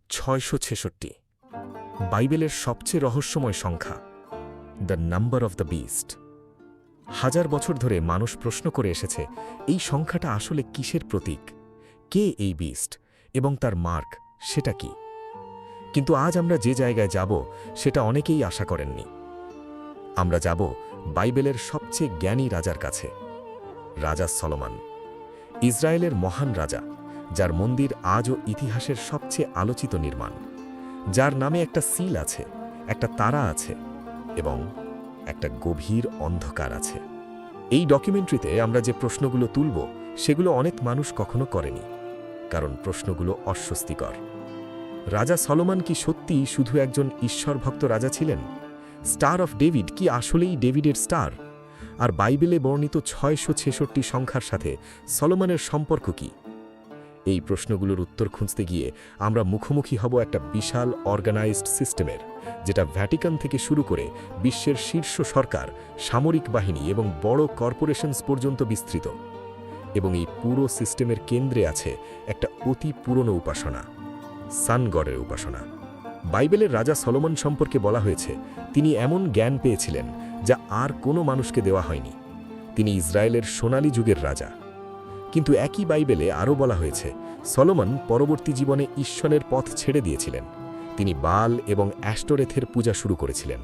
666 বাইবেলের সবচেয়ে রহস্যময় সংখ্যা, the number of the beast. হাজার বছর ধরে মানুষ প্রশ্ন করে এসেছে এই সংখ্যাটা আসলে কিসের প্রতীক, কে এই বিস্ট এবং তার মার্ক সেটা কি। কিন্তু আজ আমরা যে জায়গায় যাব সেটা অনেকেই আশা করেননি। আমরা যাব বাইবেলের সবচেয়ে জ্ঞানী রাজার কাছে, রাজা সলোমন, ইসরায়েলের মহান রাজা, যার মন্দির আজও ইতিহাসের সবচেয়ে আলোচিত নির্মাণ, যার নামে একটা সিল আছে, একটা তারা আছে এবং একটা গভীর অন্ধকার আছে। এই ডকুমেন্টারিতে আমরা যে প্রশ্নগুলো তুলব সেগুলো অনেক মানুষ কখনো করেনি, কারণ প্রশ্নগুলো অস্বস্তিকর। রাজা সলোমন কি সত্যিই শুধু একজন ঈশ্বরভক্ত রাজা ছিলেন? স্টার অফ ডেভিড কি আসলেই ডেভিডের স্টার? আর বাইবেলে বর্ণিত 666 সংখ্যার সাথে সলোমনের সম্পর্ক কি? এই প্রশ্নগুলোর উত্তর খুঁজতে গিয়ে আমরা মুখোমুখি হব একটা বিশাল অর্গানাইজড সিস্টেমের, যেটা ভ্যাটিকান থেকে শুরু করে বিশ্বের শীর্ষ সরকার, সামরিক বাহিনী এবং বড় কর্পোরেশনস পর্যন্ত বিস্তৃত। এবং এই পুরো সিস্টেমের কেন্দ্রে আছে একটা অতি পুরনো উপাসনা, সান গডের উপাসনা। বাইবেলের রাজা সলোমন সম্পর্কে বলা হয়েছে তিনি এমন জ্ঞান পেয়েছিলেন যা আর কোনো মানুষকে দেওয়া হয়নি। তিনি ইসরায়েলের সোনালী যুগের রাজা। কিন্তু একই বাইবেলে আরও বলা হয়েছে সলোমন পরবর্তী জীবনে ঈশ্বরের পথ ছেড়ে দিয়েছিলেন। তিনি বাল এবং অ্যাস্টোরেথের পূজা শুরু করেছিলেন।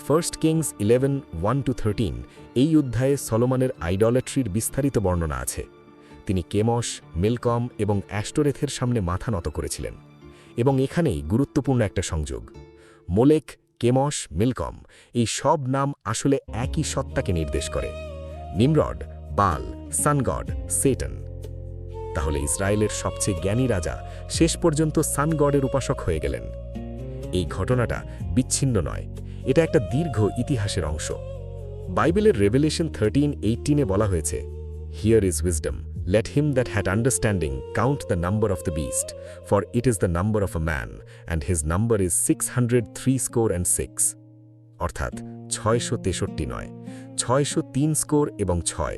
1 কিংস 11:1-13 এই অধ্যায়ে সলোমনের আইডলট্রির বিস্তারিত বর্ণনা আছে। তিনি কেমশ, মিলকম এবং অ্যাস্টোরেথের সামনে মাথা নত করেছিলেন। এবং এখানেই গুরুত্বপূর্ণ একটা সংযোগ, মোলেক, কেমশ, মিলকম এই সব নাম আসলে একই সত্তাকে নির্দেশ করে, নিমরড, বাল, সানগড, সেটন। তাহলে ইসরায়েলের সবচেয়ে জ্ঞানী রাজা শেষ পর্যন্ত সানগডের উপাসক হয়ে গেলেন। এই ঘটনাটা বিচ্ছিন্ন নয়, এটা একটা দীর্ঘ ইতিহাসের অংশ। বাইবেলের রেভেলেশন 13:18 বলা হয়েছে, here is wisdom, let him that had understanding count the number of the beast, for it is the number of a man, and his number is 603 অর্থাৎ 663 নয়, 603 এবং 6।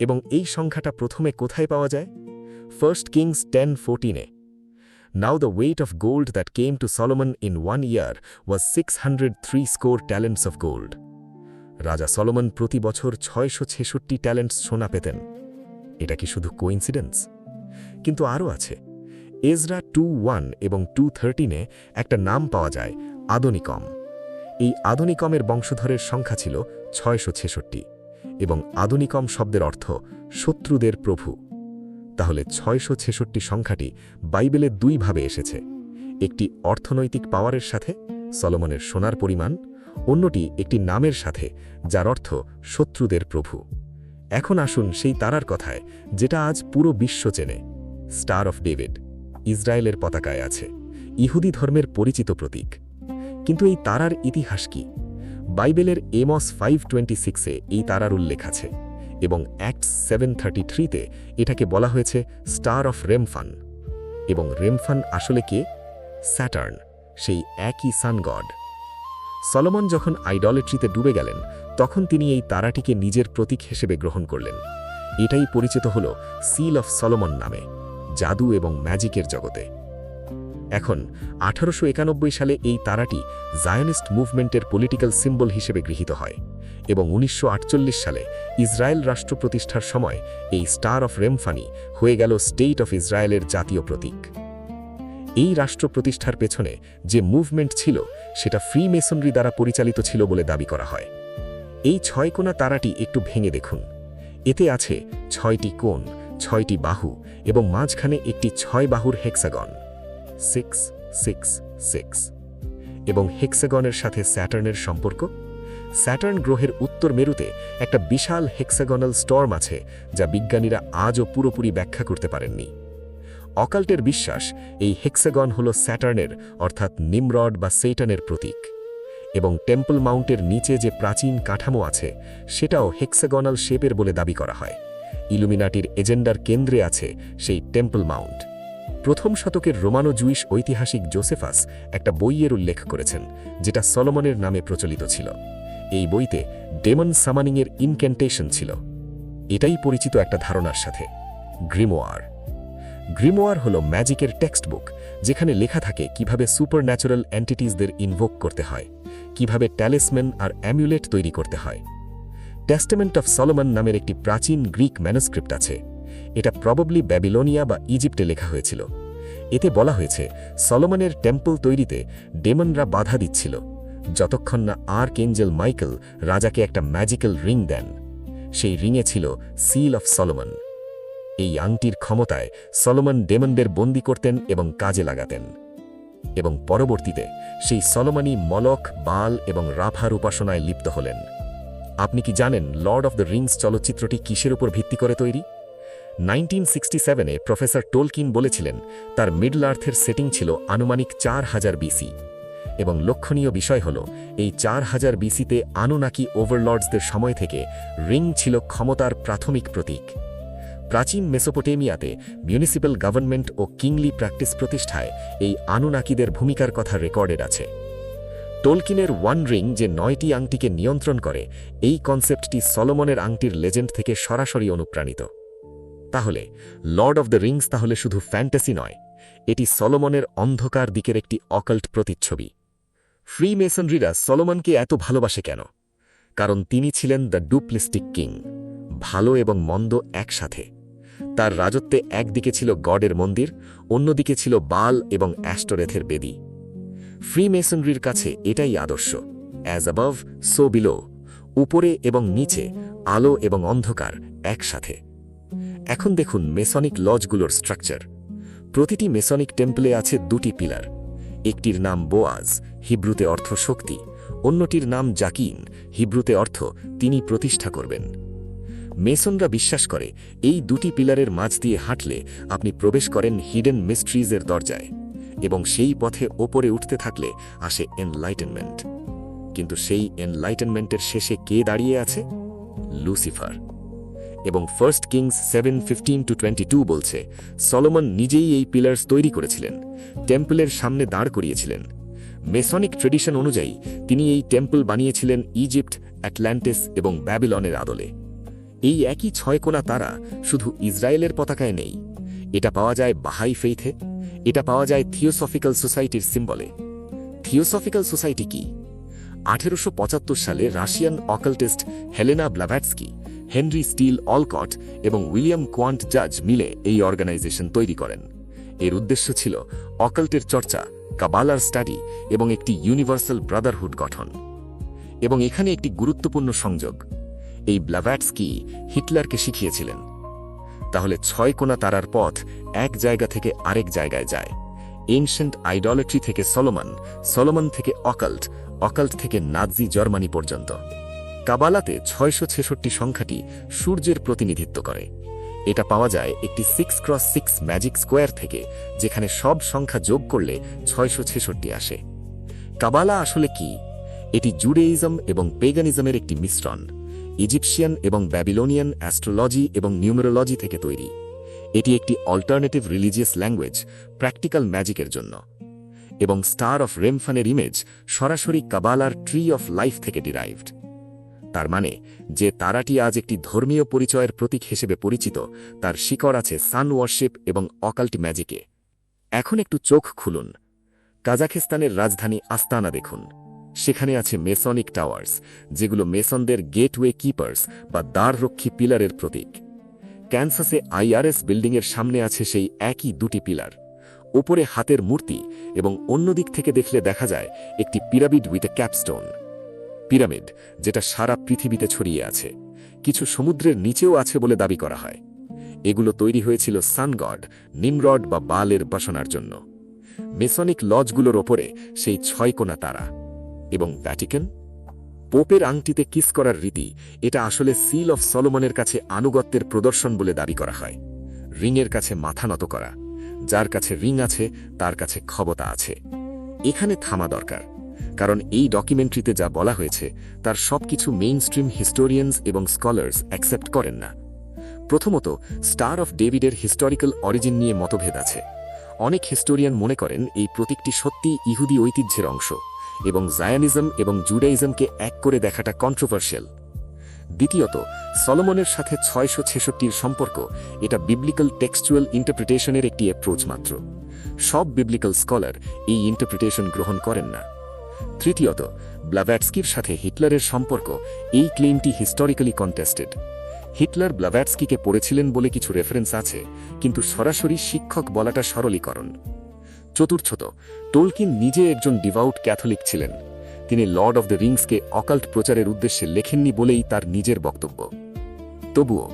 এবং এই সংখ্যাটা প্রথমে কোথায় পাওয়া যায়? 1 Kings 10:14-এ। Now the weight of gold that came to Solomon in 1 year was 603 talents of gold. রাজা সলোমন প্রতি বছর 666 ট্যালেন্টস সোনা পেতেন। এটা কি শুধু কোইন্সিডেন্স? কিন্তু আরও আছে। এজরা 2:1 এবং 2:13-এ একটা নাম পাওয়া যায়, আদোনিকম। এই আদোনিকমের বংশধরের সংখ্যা ছিল 666 এবং আদোনিকম শব্দের অর্থ শত্রুদের প্রভু। তাহলে 666 সংখ্যাটি বাইবেলে দুইভাবে এসেছে, একটি অর্থনৈতিক পাওয়ারের সাথে, সলোমনের সোনার পরিমাণ, অন্যটি একটি নামের সাথে যার অর্থ শত্রুদের প্রভু। এখন আসুন সেই তারার কথায়, যেটা আজ পুরো বিশ্ব চেনে, স্টার অফ ডেভিড, ইসরায়েলের পতাকায় আছে, ইহুদি ধর্মের পরিচিত প্রতীক। কিন্তু এই তারার ইতিহাস কি? বাইবেলের এমস 5:26-এ এই তারার উল্লেখ আছে এবং অ্যাক্টস 7:33-তে এটাকে বলা হয়েছে স্টার অফ রেমফান। এবং রেমফান আসলে কে? স্যাটার্ন, সেই একই সান গড। সলোমন যখন আইডলট্রিতে ডুবে গেলেন তখন তিনি এই তারাটিকে নিজের প্রতীক হিসেবে গ্রহণ করলেন। এটাই পরিচিত হল সিল অফ সলোমন নামে, জাদু এবং ম্যাজিকের জগতে। এখন 1891 সালে এই তারাটি জায়নিস্ট মুভমেন্টের পলিটিক্যাল সিম্বল হিসেবে গৃহীত হয় এবং 1948 সালে ইসরায়েল রাষ্ট্র প্রতিষ্ঠার সময় এই স্টার অফ রেমফানি হয়ে গেল স্টেট অফ ইসরায়েলের জাতীয় প্রতীক। এই রাষ্ট্র প্রতিষ্ঠার পেছনে যে মুভমেন্ট ছিল সেটা ফ্রি মেসনরি দ্বারা পরিচালিত ছিল বলে দাবি করা হয়। এই 6 কোণা তারাটি একটু ভেঙে দেখুন। এতে আছে 6টি কোণ, 6টি বাহু এবং মাঝখানে একটি 6 বাহুর হেক্সাগন, 666। এবং হেক্সাগনের সাথে স্যাটার্নের সম্পর্ক? স্যাটার্ন গ্রহের উত্তর মেরুতে একটা বিশাল হেক্সাগনাল স্টর্ম আছে যা বিজ্ঞানীরা আজও পুরোপুরি ব্যাখ্যা করতে পারেননি। অকাল্টের বিশ্বাস এই হেক্সাগন হল স্যাটার্নের অর্থাৎ নিমরড বা সেইটানের প্রতীক। এবং টেম্পল মাউন্টের নিচে যে প্রাচীন কাঠামো আছে সেটাও হেক্সাগনাল শেপের বলে দাবি করা হয়। ইলুমিনাটির এজেন্ডার কেন্দ্রে আছে সেই টেম্পল মাউন্ট। প্রথম শতকের রোমানো জুইশ ঐতিহাসিক জোসেফাস একটা বইয়ের উল্লেখ করেছেন যেটা সলোমনের নামে প্রচলিত ছিল। এই বইতে ডেমন সামানিংয়ের ইনক্যান্টেশন ছিল। এটাই পরিচিত একটা ধারণার সাথে, গ্রিমোয়ার। গ্রিমোয়ার হল ম্যাজিকের টেক্সট বুক, যেখানে লেখা থাকে কিভাবে সুপারন্যাচুরাল এন্টিটিসদের ইনভোক করতে হয়, কিভাবে ট্যালিসম্যান আর অ্যামুলেট তৈরি করতে হয়। টেস্টামেন্ট অফ সলোমন নামের একটি প্রাচীন গ্রিক ম্যানুস্ক্রিপ্ট আছে। এটা প্রবাবলি ব্যাবিলনিয়া বা ইজিপ্টে লেখা হয়েছিল। এতে বলা হয়েছে সলোমনের টেম্পল তৈরিতে ডেমনরা বাধা দিচ্ছিল, যতক্ষণ না আর্কএঞ্জেল মাইকেল রাজাকে একটা ম্যাজিক্যাল রিং দেন। সেই রিংয়ে ছিল সিল অফ সলোমন। এই আংটির ক্ষমতায় সলোমন ডেমনদের বন্দী করতেন এবং কাজে লাগাতেন। এবং পরবর্তীতে সেই সলোমনই মলক, বাল এবং রাফার উপাসনায় লিপ্ত হলেন। আপনি কি জানেন লর্ড অফ দ্য রিংস চলচ্চিত্রটি কিসের উপর ভিত্তি করে তৈরি? 1967-এ প্রফেসর টোলকিন বলেছিলেন তার মিডল আর্থের সেটিং ছিল আনুমানিক 4000 বিসি। এবং লক্ষণীয় বিষয় হল এই 4000 বিসিতে আনুনাকি ওভারলর্ডসদের সময় থেকে রিং ছিল ক্ষমতার প্রাথমিক প্রতীক। প্রাচীন মেসোপটেমিয়াতে মিউনিসিপ্যাল গভর্নমেন্ট ও কিংলি প্র্যাকটিস প্রতিষ্ঠায় এই আনুনাকিদের ভূমিকার কথা রেকর্ডেড আছে। টোলকিনের ওয়ান রিং যে 9টি আংটিকে নিয়ন্ত্রণ করে, এই কনসেপ্টটি সলোমনের আংটির লেজেন্ড থেকে সরাসরি অনুপ্রাণিত। তাহলে লর্ড অফ দ্য রিংস তাহলে শুধু ফ্যান্টাসি নয়, এটি সলোমনের অন্ধকার দিকের একটি অকাল্ট প্রতিচ্ছবি। ফ্রি মেসনরিরা সলোমনকে এত ভালোবাসে কেন? কারণ তিনি ছিলেন দ্য ডুপ্লিস্টিক কিং, ভালো এবং মন্দ একসাথে। তার রাজত্বে একদিকে ছিল গডের মন্দির, অন্যদিকে ছিল বাল এবং অ্যাস্টোরেথের বেদি। ফ্রি মেসনরির কাছে এটাই আদর্শ, অ্যাজ অ্যাবভ সো বিলো, উপরে এবং নিচে, আলো এবং অন্ধকার একসাথে। এখন দেখুন মেসনিক লজগুলোর স্ট্রাকচার। প্রতিটি মেসনিক টেম্পলে আছে দুটি পিলার। একটির নাম বোয়াজ, হিব্রুতে অর্থ শক্তি, অন্যটির নাম জাকিন, হিব্রুতে অর্থ তিনি প্রতিষ্ঠা করবেন। মেসনরা বিশ্বাস করে এই দুটি পিলারের মাঝ দিয়ে হাঁটলে আপনি প্রবেশ করেন হিডেন মিস্ট্রিজের দরজায়, এবং সেই পথে ওপরে উঠতে থাকলে আসে এনলাইটেনমেন্ট। কিন্তু সেই এনলাইটেনমেন্টের শেষে কে দাঁড়িয়ে আছে? লুসিফার। এবং 1 কিংস 7:15-22 বলছে সলোমন নিজেই এই পিলার্স তৈরি করেছিলেন, টেম্পলের সামনে দাঁড় করিয়েছিলেন। মেসনিক ট্রেডিশন অনুযায়ী তিনি এই টেম্পল বানিয়েছিলেন ইজিপ্ট, অ্যাটলান্টিস এবং ব্যাবিলনের আদলে। এই একই 6 কোণা তারা শুধু ইসরায়েলের পতাকায় নেই, এটা পাওয়া যায় বাহাই ফেইথে, এটা পাওয়া যায় থিওসফিক্যাল সোসাইটির সিম্বলে। থিওসফিক্যাল সোসাইটি কি? 1875 সালে Russian occultist Helena Blavatsky, Henry Steel Olcott এবং উইলিয়াম কোয়ান্ট জাজ মিলে এই অর্গানাইজেশন তৈরি করেন। এর উদ্দেশ্য ছিল অকাল্টের চর্চা, কাবালার স্টাডি এবং একটি ইউনিভার্সাল ব্রাদারহুড গঠন। এবং এখানে একটি গুরুত্বপূর্ণ সংযোগ, এই ব্লাভাটস্কি হিটলারকে শিখিয়েছিলেন। তাহলে 6 কোণা তারার পথ এক জায়গা থেকে আরেক জায়গায় যায়। এনশিয়েন্ট আইডলট্রি থেকে সলোমন, সলোমন থেকে অকাল্ট, অকাল্ট থেকে নাৎজি জার্মানি পর্যন্ত। কাবালাতে 666 সংখ্যাটি সূর্যের প্রতিনিধিত্ব করে। এটা পাওয়া যায় একটি 6x6 ম্যাজিক স্কোয়ার থেকে, যেখানে সব সংখ্যা যোগ করলে 666 আসে। কাবালা আসলে কি? এটি জুডেইজম এবং পেগানিজমের একটি মিশ্রণ। ইজিপশিয়ান এবং ব্যাবিলনিয়ান অ্যাস্ট্রোলজি এবং নিউমেরোলজি থেকে তৈরি। এটি একটি অল্টারনেটিভ রিলিজিয়াস ল্যাঙ্গুয়েজ প্র্যাকটিক্যাল ম্যাজিকের জন্য। এবং স্টার অফ রেমফানের ইমেজ সরাসরি কাবালার ট্রি অফ লাইফ থেকে ডিরাইভড। তার মানে যে তারাটি আজ একটি ধর্মীয় পরিচয়ের প্রতীক হিসেবে পরিচিত, তার শিকড় আছে সান ওয়ার্শিপ এবং অকাল্ট ম্যাজিকে। এখন একটু চোখ খুলুন। কাজাখস্তানের রাজধানী আস্তানা দেখুন। সেখানে আছে মেসনিক টাওয়ার্স, যেগুলো মেসনদের গেটওয়ে কিপার্স বা দ্বাররক্ষী পিলারের প্রতীক। ক্যানসাসে আইআরএস বিল্ডিংয়ের সামনে আছে সেই একই দুটি পিলার। ওপরে হাতের মূর্তি এবং অন্যদিক থেকে দেখলে দেখা যায় একটি pyramid with a capstone. Pyramid যেটা সারা পৃথিবীতে ছড়িয়ে আছে, কিছু সমুদ্রের নিচেও আছে বলে দাবি করা হয়। এগুলো তৈরি হয়েছিল সানগড, নিমরড বা বালের উপাসনার জন্য। মেসনিক লজগুলোর ওপরে সেই 6 কোণা তারা। এবং ভ্যাটিকান, পোপের আংটিতে কিস করার রীতি, এটা আসলে সিল অফ সলোমনের কাছে আনুগত্যের প্রদর্শন বলে দাবি করা হয়। রিংয়ের কাছে মাথা নত করা, যার কাছে রিং আছে তার কাছে ক্ষমতা আছে। এখানে থামা দরকার, কারণ এই ডকুমেন্টারিতে যা বলা হয়েছে তার সবকিছু মেইনস্ট্রিম হিস্টোরিয়ানস এবং স্কলার্স অ্যাকসেপ্ট করেন না। প্রথমত, স্টার অফ ডেভিডের হিস্টোরিক্যাল অরিজিন নিয়ে মতভেদ আছে। অনেক হিস্টোরিয়ান মনে করেন এই প্রতীকটি সত্যি ইহুদি ঐতিহ্যের অংশ, এবং জায়নিজম এবং জুডাইজমকে এক করে দেখাটা কন্ট্রোভার্সিয়াল। দ্বিতীয়ত, সলোমনের সাথে 666-র সম্পর্ক এটা বিবলিক্যাল টেক্সচুয়াল ইন্টারপ্রিটেশনের একটি অ্যাপ্রোচ মাত্র। সব বিবলিক্যাল স্কলার এই ইন্টারপ্রিটেশন গ্রহণ করেন না। তৃতীয়ত, ব্লাভ্যাটস্কির সাথে হিটলারের সম্পর্ক এই ক্লেইমটি হিস্টোরিক্যালি কন্টেস্টেড। হিটলার ব্লাভ্যাটস্কিকে পড়েছিলেন বলে কিছু রেফারেন্স আছে, কিন্তু সরাসরি শিক্ষক বলাটা সরলীকরণ। চতুর্থত, টোলকিন নিজে একজন ডিভাউট ক্যাথলিক ছিলেন। তিনি লর্ড অব দ্য রিংসকে অকাল্ট প্রচারের উদ্দেশ্যে লেখেননি বলেই তার নিজের বক্তব্য। তবুও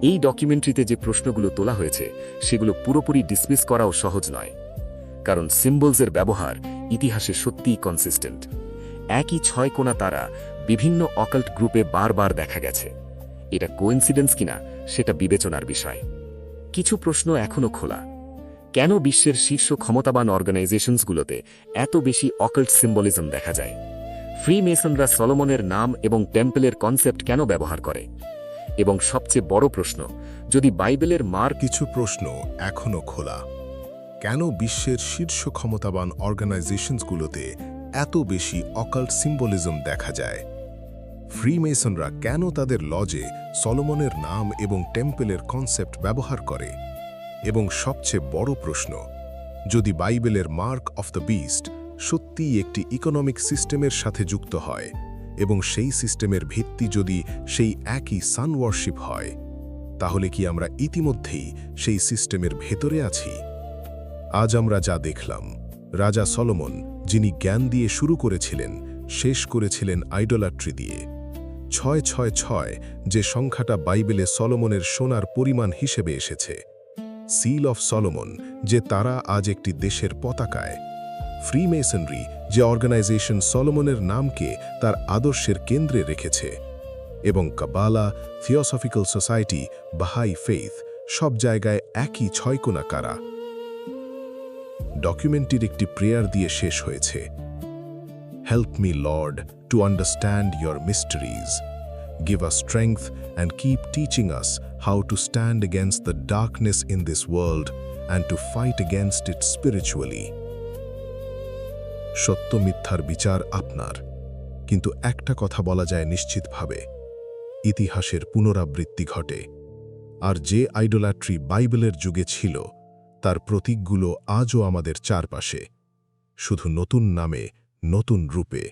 এই ডকুমেন্টারিতে যে প্রশ্নগুলো তোলা হয়েছে সেগুলো পুরোপুরি ডিসমিস করাও সহজ নয়, কারণ সিম্বলসের ব্যবহার ইতিহাসে সত্যিই কনসিস্টেন্ট। একই 6 কোণা তারা বিভিন্ন অকাল্ট গ্রুপে বারবার দেখা গেছে। এটা কোইন্সিডেন্স কিনা সেটা বিবেচনার বিষয়। কিছু প্রশ্ন এখনও খোলা। কেন বিশ্বের শীর্ষ ক্ষমতাবান অর্গানাইজেশনসগুলোতে এত বেশি অকাল্ট সিম্বলিজম দেখা যায়? ফ্রিমেসনরা সলোমনের নাম এবং টেম্পলের কনসেপ্ট কেন ব্যবহার করে? এবং সবচেয়ে বড় প্রশ্ন, যদি বাইবেলের কিছু প্রশ্ন এখনও খোলা। কেন বিশ্বের শীর্ষ ক্ষমতাবান অর্গানাইজেশনসগুলোতে এত বেশি অকাল্ট সিম্বলিজম দেখা যায়? ফ্রিমেসনরা কেন তাদের লজে সলোমনের নাম এবং টেম্পলের কনসেপ্ট ব্যবহার করে? এবং সবচেয়ে বড় প্রশ্ন, যদি বাইবেলের মার্ক অফ দ্য বিস্ট সত্যিই একটি ইকোনমিক সিস্টেমের সাথে যুক্ত হয় এবং সেই সিস্টেমের ভিত্তি যদি সেই একই সান ওয়ার্শিপ হয়, তাহলে কি আমরা ইতিমধ্যেই সেই সিস্টেমের ভেতরে আছি? আজ আমরা যা দেখলাম, রাজা সলোমন যিনি জ্ঞান দিয়ে শুরু করেছিলেন, শেষ করেছিলেন আইডোলাট্রি দিয়ে। 666 যে সংখ্যাটা বাইবেলে সলোমনের সোনার পরিমাণ হিসেবে এসেছে। সিল অফ সলোমন যে তারা আজ একটি দেশের পতাকায়। ফ্রিমেসনরি যে অর্গানাইজেশন সলোমনের নামকে তার আদর্শের কেন্দ্রে রেখেছে। এবং কাবালা, থিওসফিক্যাল সোসাইটি, বাহাই ফেইথ সব জায়গায় একই 6 কোণা কারা। ডকুমেন্টটির একটি প্রেয়ার দিয়ে শেষ হয়েছে। Help me Lord to understand your mysteries. Give us strength and keep teaching us how to stand against the darkness in this world and to fight against it spiritually. সত্য মিথ্যার বিচার আপনার, কিন্তু একটা কথা বলা যায় নিশ্চিতভাবে, ইতিহাসের পুনরাবৃত্তি ঘটে। আর যে আইডোলাট্রি বাইবেলের যুগে ছিল, তার প্রতীকগুলো আজও আমাদের চারপাশে, শুধু নতুন নামে, নতুন রূপে।